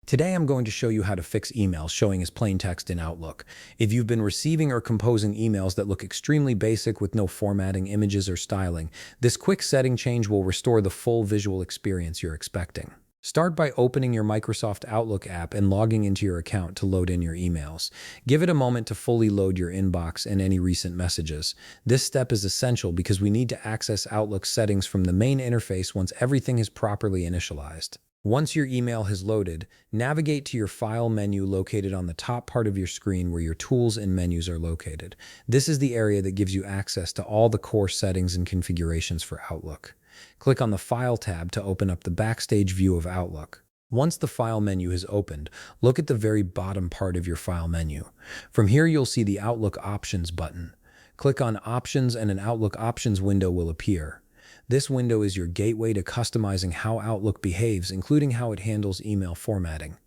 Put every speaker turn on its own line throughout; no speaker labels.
Today I'm going to show you how to fix emails showing as plain text in Outlook. If you've been receiving or composing emails that look extremely basic with no formatting, images, or styling, this quick setting change will restore the full visual experience you're expecting. Start by opening your Microsoft Outlook app and logging into your account to load in your emails. Give it a moment to fully load your inbox and any recent messages. This step is essential because we need to access Outlook settings from the main interface once everything is properly initialized. Once your email has loaded, navigate to your File menu located on the top part of your screen where your tools and menus are located. This is the area that gives you access to all the core settings and configurations for Outlook. Click on the File tab to open up the Backstage view of Outlook. Once the File menu has opened, look at the very bottom part of your File menu. From here, you'll see the Outlook Options button. Click on Options and an Outlook Options window will appear. This window is your gateway to customizing how Outlook behaves, including how it handles email formatting.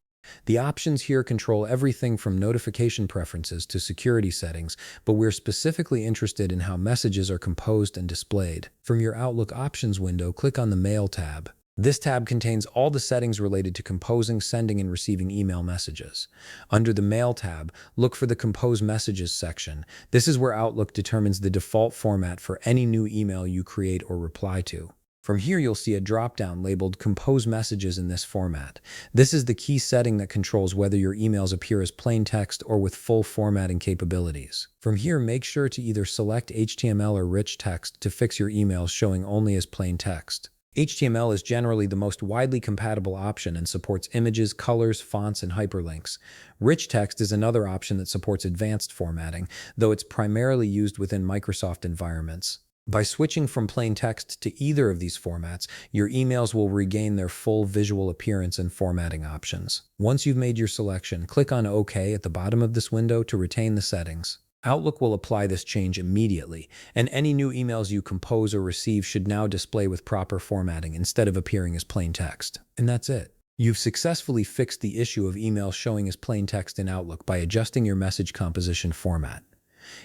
The options here control everything from notification preferences to security settings, but we're specifically interested in how messages are composed and displayed. From your Outlook Options window, click on the Mail tab. This tab contains all the settings related to composing, sending, and receiving email messages. Under the Mail tab, look for the Compose Messages section. This is where Outlook determines the default format for any new email you create or reply to. From here, you'll see a drop-down labeled Compose Messages in this format. This is the key setting that controls whether your emails appear as plain text or with full formatting capabilities. From here, make sure to either select HTML or rich text to fix your emails showing only as plain text. HTML is generally the most widely compatible option and supports images, colors, fonts, and hyperlinks. Rich text is another option that supports advanced formatting, though it's primarily used within Microsoft environments. By switching from plain text to either of these formats, your emails will regain their full visual appearance and formatting options. Once you've made your selection, click on OK at the bottom of this window to retain the settings. Outlook will apply this change immediately, and any new emails you compose or receive should now display with proper formatting instead of appearing as plain text. And that's it. You've successfully fixed the issue of emails showing as plain text in Outlook by adjusting your message composition format.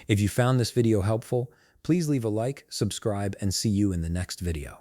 If you found this video helpful, please leave a like, subscribe, and see you in the next video.